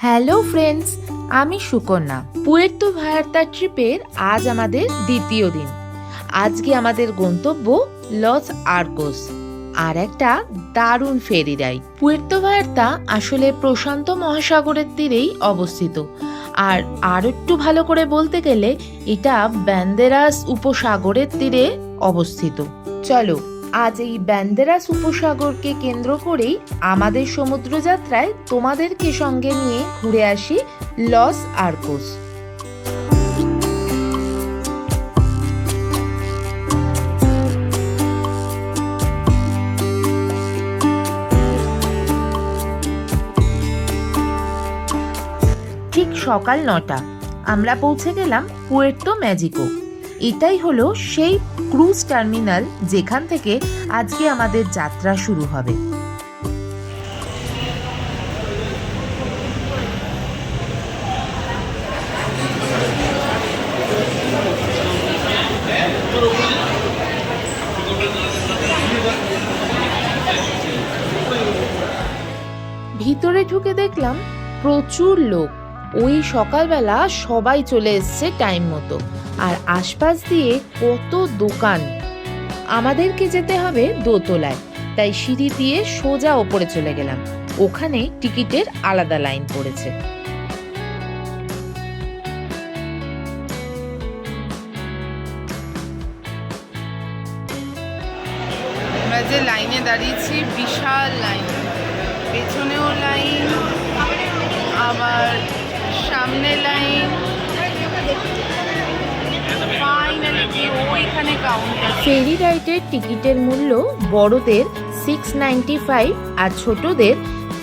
Hello friends, আমি Sukanya. Puerto ভায়ার্তা ট্রিপের আজ আমাদের দ্বিতীয় দিন। আজকে আমাদের গন্তব্য লস আর্কোস আর একটা দারুণ ফেরি রাইড। পুয়ের্তো ভায়ার্তা আসলে প্রশান্ত মহাসাগরের তীরেই অবস্থিত, আর একটু ভালো করে বলতে গেলে এটা ব্যান্দেরাস উপসাগরের তীরে অবস্থিত। চলো আজ এই ব্যান্দেরাস উপসাগরকে কেন্দ্র করেই আমাদের সমুদ্রযাত্রায় তোমাদেরকে সঙ্গে নিয়ে ঘুরে আসি লস আর্কোস। ঠিক সকাল 9টা আমরা পৌঁছে গেলাম পুয়ের্তো ম্যাজিকো। এটাই হলো সেই ক্রুজ টার্মিনাল যেখান থেকে আজকে আমাদের যাত্রা শুরু হবে। ভিতরে ঢুকে দেখলাম প্রচুর লোক। ওই সকালবেলা সবাই চলে এসছে টাইম মতো, আর আশপাশ দিয়ে কত দোকান। আমাদেরকে যেতে হবে দোতলায়, তাই সিঁড়ি দিয়ে সোজা ওপরে চলে গেলাম। ওখানে টিকিটের আলাদা লাইন পড়েছে। আমরা যে লাইনে দাঁড়িয়েছি, বিশাল লাইন, পেছনেও লাইন, আবার সামনে লাইন। ফেরি রাইডের টিকিটের মূল্য বড়দের 695 আর ছোটদের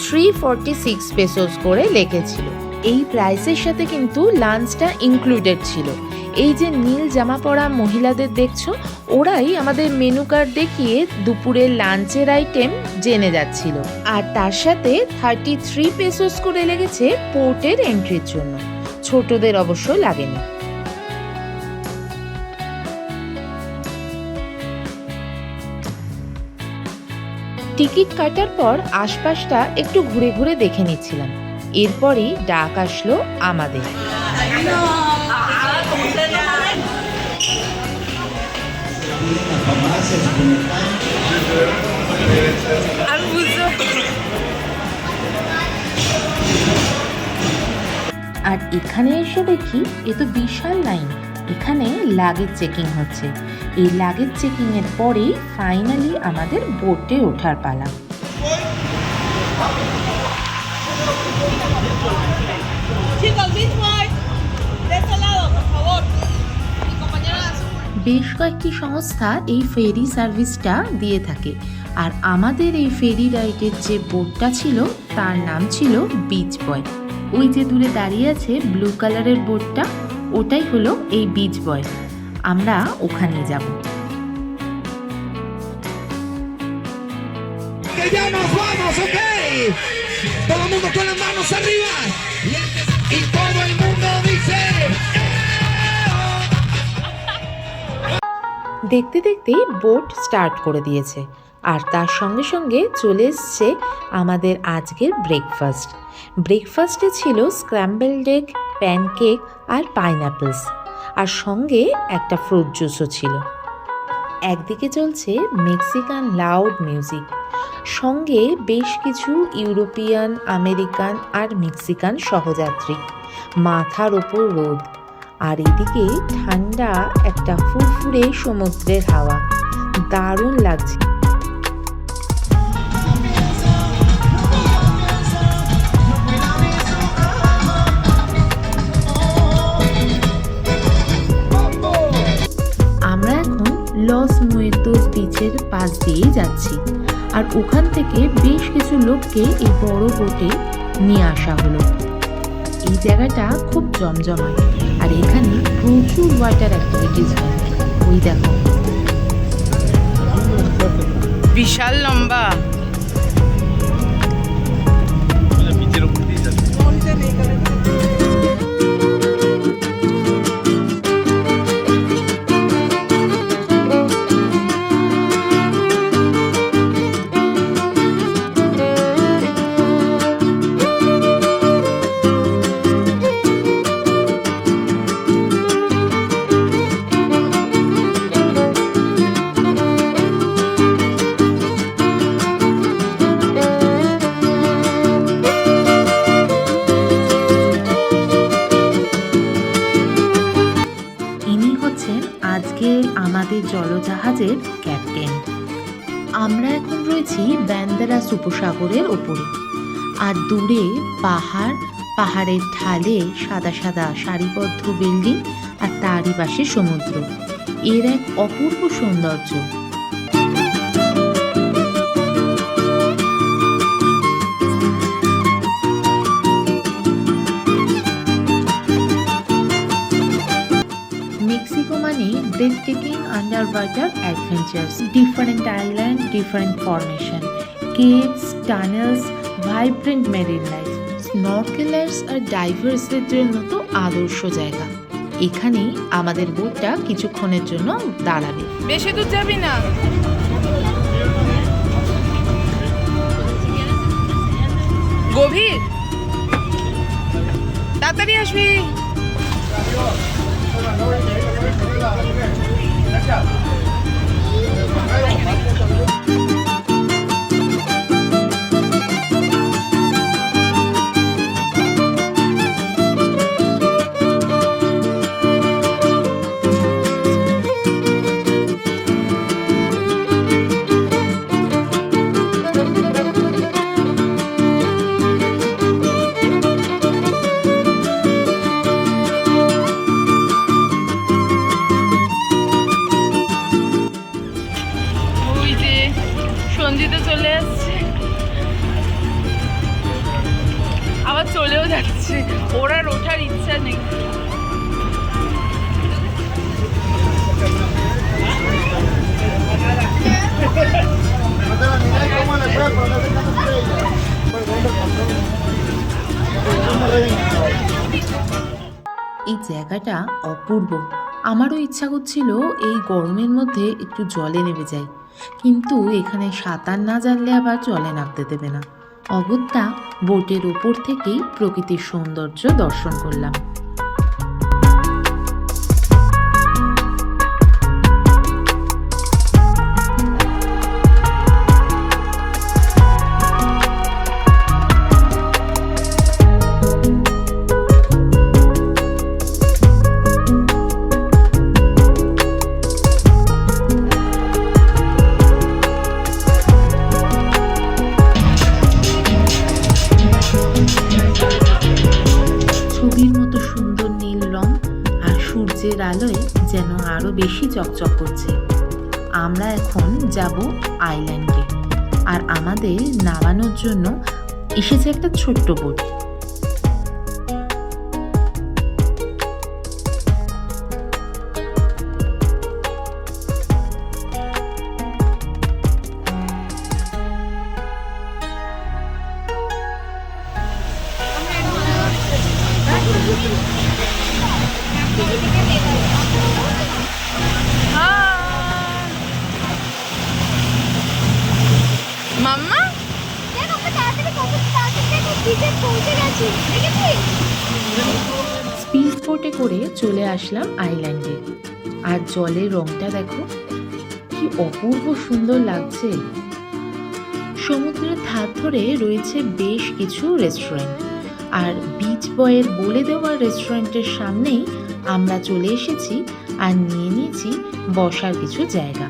346 পেসোস করে লেখেছিল। এই প্রাইসের সাথে কিন্তু লাঞ্চটা ইনক্লুডেড ছিল। এই যে নীল জামা পরা মহিলাদের দেখছো, ওরাই আমাদের মেনু কার্ড দেখিয়ে দুপুরের লাঞ্চের আইটেম জেনে যাচ্ছিল। আর তার সাথে 33 পেসোস করে লেগেছে পোর্টের এন্ট্রির জন্য। ছোটদের অবশ্য লাগেনি। টিকিট কাটার পর আশপাশটা একটু ঘুরে ঘুরে দেখে নিচ্ছিলাম। এরপরই ডাক আসলো আমাদের। আর এখানে এসে দেখি এ তো বিশাল লাইন। এখানে লাগেজ চেকিং হচ্ছে। এই লাগেজ চেকিং এর পরেই ফাইনালি আমাদের বোটে ওঠার পালা। বেশ কয়েকটি সংস্থা এই ফেরি সার্ভিসটা দিয়ে থাকে, আর আমাদের এই ফেরি রাইডের যে বোটটা ছিল তার নাম ছিল বিচ বয়। ওই যে দূরে দাঁড়িয়ে আছে ব্লু কালারের বোটটা, ওটাই হলো এই বিচ বয়। আমরা ওখানে যাব। দেখতে দেখতেই বোট স্টার্ট করে দিয়েছে, আর তার সঙ্গে সঙ্গে চলে এসছে আমাদের আজকের ব্রেকফাস্ট। ব্রেকফাস্টে ছিল স্ক্র্যাম্বলড এগ, প্যানকেক আর পাইনঅ্যাপলস, আর সঙ্গে একটা ফ্রুট জুসও ছিল। একদিকে চলছে মেক্সিকান লাউড মিউজিক, সঙ্গে বেশ কিছু ইউরোপিয়ান, আমেরিকান আর মেক্সিকান সহযাত্রী। মাথার ওপর রোদ, আর এদিকে ঠান্ডা একটা ফুরফুরে সমুদ্রের হাওয়া। দারুণ লাগছে। আমরা এখন লস মুয়ের্তোস বিচের পাশ দিয়েই যাচ্ছি, আর ওখান থেকে বেশ কিছু লোককে এই বড় বোটে নিয়ে আসা হলো। এই জায়গাটা খুব জমজমাট, আর এখানে প্রচুর ওয়াটার অ্যাক্টিভিটিস হয়। ওই দেখো, বিশাল লম্বা। আমাদের জলজাহাজের ক্যাপ্টেন। আমরা এখন রয়েছি বান্দারাস উপসাগরের ওপরে, আর দূরে পাহাড়, পাহাড়ের ঢালে সাদা সাদা সারিবদ্ধ বিল্ডিং, আর তারই পাশে সমুদ্র। এর এক অপূর্ব সৌন্দর্য। মেক্সিকো মানে breathtaking underwater adventures, different island, different formation, caves, tunnels, vibrant marine life, snorkelers আর ডাইভার্সদের জন্য তো আদর্শ জায়গা। এখানেই আমাদের বোটটা কিছুক্ষণের জন্য দাঁড়াবে। বেশি দূর যাবি না। গভীর, তাড়াতাড়ি আসবি। সঞ্জিতা চলে আসছে, আবার চলেও যাচ্ছে। ওর আর ওঠার ইচ্ছা নেই। এই জায়গাটা অপূর্ব। আমারও ইচ্ছা করছিল এই গরমের মধ্যে একটু জলে নেমে যাই, কিন্তু এখানে সাঁতার না জানলে আবার জলে নামতে দেবে না। অগত্যা বোটের ওপর থেকেই প্রকৃতির সৌন্দর্য দর্শন করলাম। সূর্যের আলোয় যেন আরো বেশি চকচক করছে। আমরা এখন যাব আইল্যান্ডে, আর আমাদের নামানোর জন্য এসেছে একটা ছোট্ট বোট। মাম্মা স্পিড বোটে করে চলে আসলাম আইল্যান্ডে, আর জলের রংটা দেখো কি অপূর্ব সুন্দর লাগছে। সমুদ্রের ধার ধরে রয়েছে বেশ কিছু রেস্টুরেন্ট, আর বিচ বয়ের বলে দেওয়া রেস্টুরেন্টের সামনেই আমরা চলে এসেছি আর নিয়ে নিয়েছি বসার কিছু জায়গা।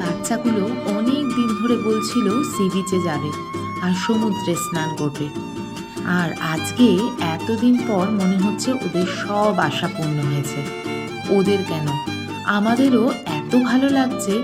বাচ্চাগুলো অনেক দিন ধরে বলছিল সি বিচে যাবে আর সমুদ্রে স্নান করবে, আর আজকে এতদিন পর মনে হচ্ছে ওদের সব আশা পূর্ণ হয়েছে। ওদের কেন, আমাদেরও এত ভালো লাগছে।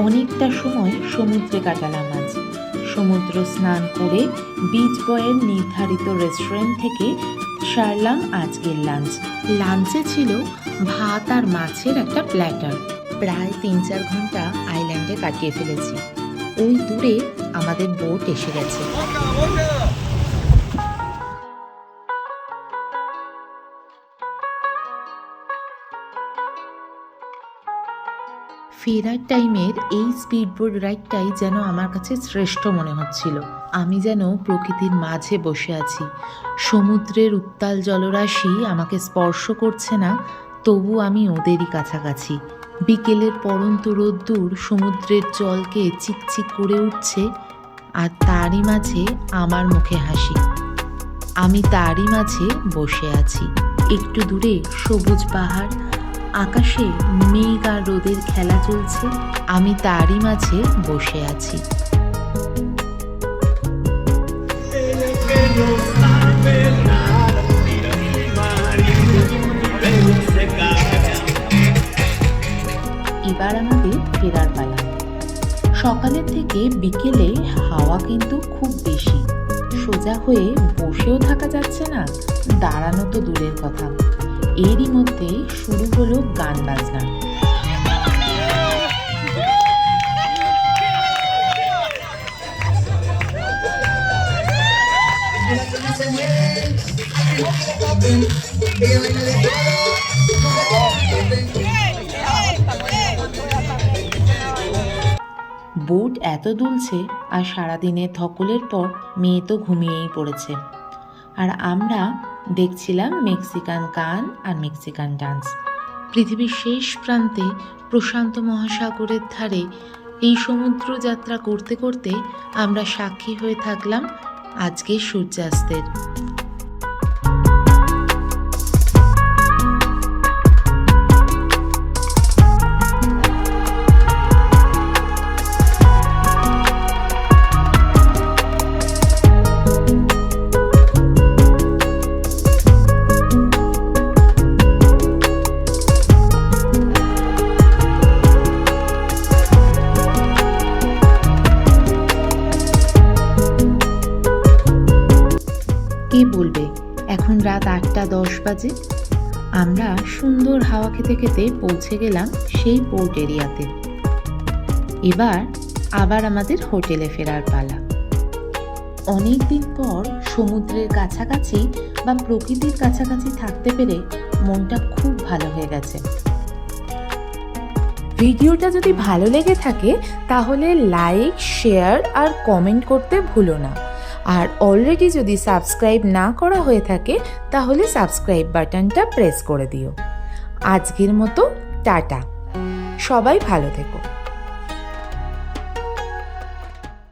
অনেকটা সময় সমুদ্রে কাটালাম আজ। সমুদ্র স্নান করে বিচ বয়ের নির্ধারিত রেস্টুরেন্ট থেকে সারলাম আজকের লাঞ্চে ছিল ভাত আর মাছের একটা প্ল্যাটার। প্রায় 3-4 ঘন্টা আইল্যান্ডে কাটিয়ে ফেলেছি। ওই দূরে আমাদের বোট এসে গেছে। ফেরার টাইমের এই স্পিডবোট রাইডটাই যেন আমার কাছে শ্রেষ্ঠ মনে হচ্ছিল। আমি যেন প্রকৃতির মাঝে বসে আছি। সমুদ্রের উত্তাল জলরাশি আমাকে স্পর্শ করছে না, তবু আমি ওদেরই কাছাকাছি। বিকেলের পড়ন্ত রোদ্দুর সমুদ্রের জলকে চিকচিক করে উঠছে, আর তারই মাঝে আমার মুখে হাসি। আমি তারই মাঝে বসে আছি। একটু দূরে সবুজ পাহাড়, আকাশে মেঘ আর রোদের খেলা চলছে। আমি তারই মাঝে বসে আছি। এবার আমাদের ফেরার পালা। সকালের থেকে বিকেলে হাওয়া কিন্তু খুব বেশি। সোজা হয়ে বসেও থাকা যাচ্ছে না, দাঁড়ানো তো দূরের কথা। এরই মধ্যে শুরু হলো গান বাজনা। বোট এত দুলছে, আর সারাদিনের ধকলের পর মেয়ে তো ঘুমিয়েই পড়েছে। আর আমরা দেখছিলাম মেক্সিকান গান আর মেক্সিকান ডান্স। পৃথিবীর শেষ প্রান্তে প্রশান্ত মহাসাগরের ধারে এই সমুদ্র যাত্রা করতে করতে আমরা সাক্ষী হয়ে থাকলাম আজকের সূর্যাস্তের। কে বলবে এখন রাত 8:10 বাজে। আমরা সুন্দর হাওয়া খেতে খেতে পৌঁছে গেলাম সেই পোর্ট এরিয়াতে। এবার আবার আমাদের হোটেলে ফেরার পালা। অনেক দিন পর সমুদ্রের কাছাকাছি বা প্রকৃতির কাছাকাছি থাকতে পেরে মনটা খুব ভালো হয়ে গেছে। ভিডিওটা যদি ভালো লেগে থাকে তাহলে লাইক, শেয়ার আর কমেন্ট করতে ভুলো না। আর অলরেডি যদি সাবস্ক্রাইব না করা হয়ে থাকে তাহলে সাবস্ক্রাইব বাটনটা প্রেস করে দিও। আজকের মতো টাটা, সবাই ভালো থেকো।